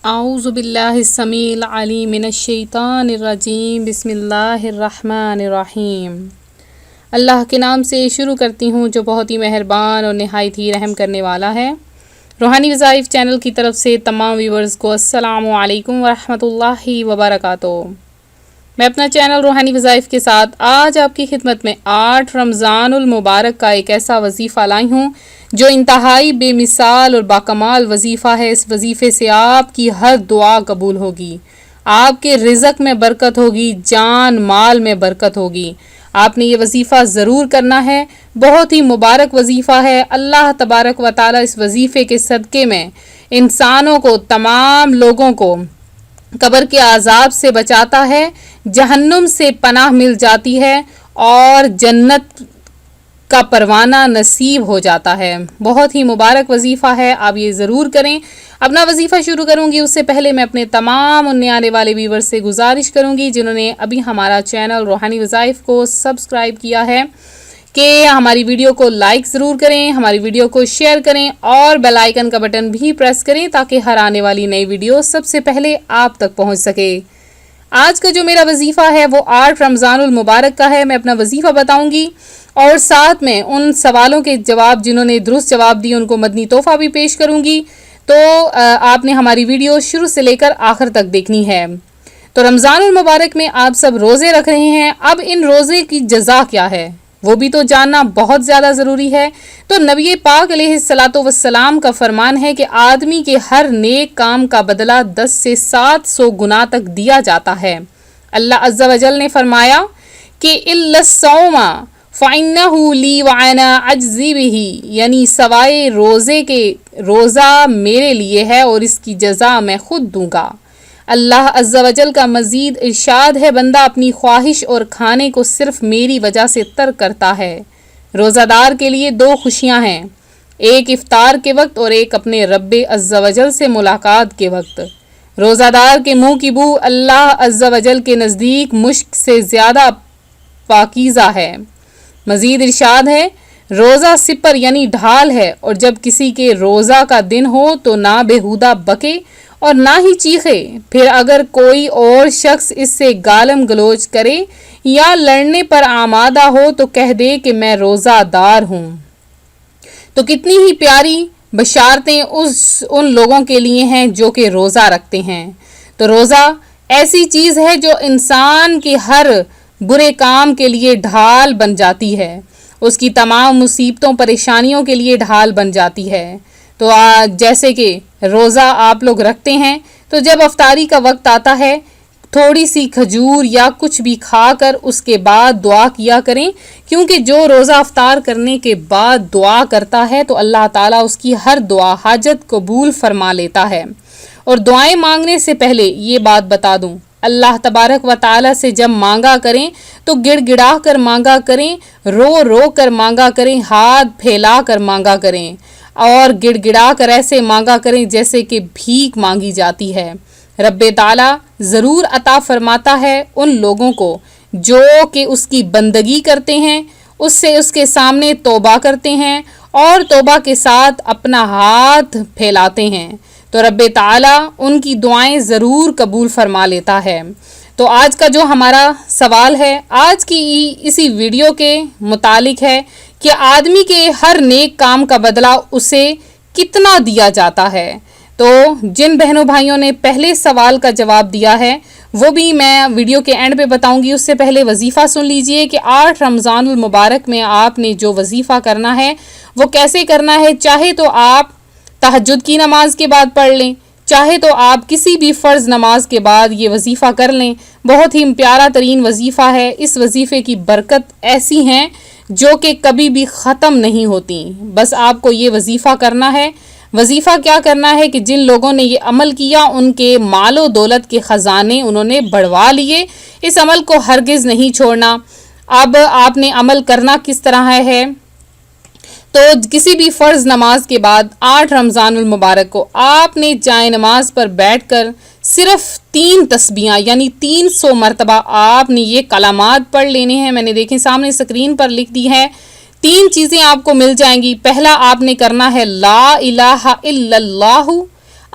اعوذ باللہ السمیع العلیم من الشیطان الرجیم بسم اللہ الرحمن الرحیم۔ اللہ کے نام سے شروع کرتی ہوں جو بہت ہی مہربان اور نہایت ہی رحم کرنے والا ہے۔ روحانی وظائف چینل کی طرف سے تمام ویورز کو السلام علیکم ورحمۃ اللہ وبرکاتہ۔ میں اپنا چینل روحانی وظائف کے ساتھ آج آپ کی خدمت میں 8 رمضان المبارک کا ایک ایسا وظیفہ لائی ہوں جو انتہائی بے مثال اور باکمال وظیفہ ہے۔ اس وظیفے سے آپ کی ہر دعا قبول ہوگی، آپ کے رزق میں برکت ہوگی، جان مال میں برکت ہوگی۔ آپ نے یہ وظیفہ ضرور کرنا ہے، بہت ہی مبارک وظیفہ ہے۔ اللہ تبارک و تعالی اس وظیفے کے صدقے میں انسانوں کو، تمام لوگوں کو قبر کے عذاب سے بچاتا ہے، جہنم سے پناہ مل جاتی ہے اور جنت کا پروانہ نصیب ہو جاتا ہے۔ بہت ہی مبارک وظیفہ ہے، آپ یہ ضرور کریں۔ اپنا وظیفہ شروع کروں گی اس سے پہلے میں اپنے تمام اننے آنے والے ویور سے گزارش کروں گی جنہوں نے ابھی ہمارا چینل روحانی وظائف کو سبسکرائب کیا ہے کہ ہماری ویڈیو کو لائک ضرور کریں، ہماری ویڈیو کو شیئر کریں اور بیل آئیکن کا بٹن بھی پریس کریں تاکہ ہر آنے والی نئی ویڈیو سب سے پہلے آپ تک پہنچ سکے۔ آج کا جو میرا وظیفہ ہے وہ 8 رمضان المبارک کا ہے۔ میں اپنا وظیفہ بتاؤں گی اور ساتھ میں ان سوالوں کے جواب جنہوں نے درست جواب دیے ان کو مدنی تحفہ بھی پیش کروں گی، تو آپ نے ہماری ویڈیو شروع سے لے کر آخر تک دیکھنی ہے۔ تو رمضان المبارک میں آپ سب روزے رکھ رہے ہیں، اب ان روزے کی جزا کیا ہے وہ بھی تو جاننا بہت زیادہ ضروری ہے۔ تو نبی پاک علیہ الصلاۃ والسلام کا فرمان ہے کہ آدمی کے ہر نیک کام کا بدلہ 10 سے 700 گنا تک دیا جاتا ہے۔ اللہ عز و جل نے فرمایا کہ اِلَّا الصَّوْمَ فَإِنَّهُ لِي وَأَنَا أَجْزِي بِهِ، یعنی سوائے روزے کے، روزہ میرے لیے ہے اور اس کی جزا میں خود دوں گا۔ اللہ عز و جل کا مزید ارشاد ہے، بندہ اپنی خواہش اور کھانے کو صرف میری وجہ سے ترک کرتا ہے۔ روزہ دار کے لیے 2 خوشیاں ہیں، ایک افطار کے وقت اور ایک اپنے رب عز و جل سے ملاقات کے وقت۔ روزہ دار کے منہ کی بو اللہ عز و جل کے نزدیک مشک سے زیادہ پاکیزہ ہے۔ مزید ارشاد ہے، روزہ سپر یعنی ڈھال ہے، اور جب کسی کے روزہ کا دن ہو تو نہ بےہودہ بکے اور نہ ہی چیخے، پھر اگر کوئی اور شخص اس سے گالم گلوچ کرے یا لڑنے پر آمادہ ہو تو کہہ دے کہ میں روزہ دار ہوں۔ تو کتنی ہی پیاری بشارتیں ان لوگوں کے لیے ہیں جو کہ روزہ رکھتے ہیں۔ تو روزہ ایسی چیز ہے جو انسان کے ہر برے کام کے لیے ڈھال بن جاتی ہے، اس کی تمام مصیبتوں پریشانیوں کے لیے ڈھال بن جاتی ہے۔ تو جیسے کہ روزہ آپ لوگ رکھتے ہیں تو جب افطاری کا وقت آتا ہے تھوڑی سی کھجور یا کچھ بھی کھا کر اس کے بعد دعا کیا کریں، کیونکہ جو روزہ افطار کرنے کے بعد دعا کرتا ہے تو اللہ تعالیٰ اس کی ہر دعا حاجت قبول فرما لیتا ہے۔ اور دعائیں مانگنے سے پہلے یہ بات بتا دوں، اللہ تبارک و تعالیٰ سے جب مانگا کریں تو گڑ گڑا کر مانگا کریں، رو رو کر مانگا کریں، ہاتھ پھیلا کر مانگا کریں اور گڑ گڑا کر ایسے مانگا کریں جیسے کہ بھیک مانگی جاتی ہے۔ رب تعالیٰ ضرور عطا فرماتا ہے ان لوگوں کو جو کہ اس کی بندگی کرتے ہیں، اس سے اس کے سامنے توبہ کرتے ہیں اور توبہ کے ساتھ اپنا ہاتھ پھیلاتے ہیں، تو رب تعالیٰ ان کی دعائیں ضرور قبول فرما لیتا ہے۔ تو آج کا جو ہمارا سوال ہے آج کی اسی ویڈیو کے متعلق ہے کہ آدمی کے ہر نیک کام کا بدلہ اسے کتنا دیا جاتا ہے۔ تو جن بہنوں بھائیوں نے پہلے سوال کا جواب دیا ہے وہ بھی میں ویڈیو کے اینڈ پہ بتاؤں گی، اس سے پہلے وظیفہ سن لیجئے کہ 8 رمضان المبارک میں آپ نے جو وظیفہ کرنا ہے وہ کیسے کرنا ہے۔ چاہے تو آپ تہجد کی نماز کے بعد پڑھ لیں، چاہے تو آپ کسی بھی فرض نماز کے بعد یہ وظیفہ کر لیں۔ بہت ہی پیارا ترین وظیفہ ہے، اس وظیفے کی برکت ایسی ہیں جو کہ کبھی بھی ختم نہیں ہوتی۔ بس آپ کو یہ وظیفہ کرنا ہے۔ وظیفہ کیا کرنا ہے کہ جن لوگوں نے یہ عمل کیا ان کے مال و دولت کے خزانے انہوں نے بڑھوا لیے، اس عمل کو ہرگز نہیں چھوڑنا۔ اب آپ نے عمل کرنا کس طرح ہے، تو کسی بھی فرض نماز کے بعد 8 رمضان المبارک کو آپ نے جائے نماز پر بیٹھ کر صرف 3 تسبیحاں یعنی 300 مرتبہ آپ نے یہ کلمات پڑھ لینے ہیں۔ میں نے دیکھیں سامنے سکرین پر لکھ دی ہے، 3 چیزیں آپ کو مل جائیں گی۔ پہلا آپ نے کرنا ہے لا الہ الا اللہ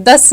10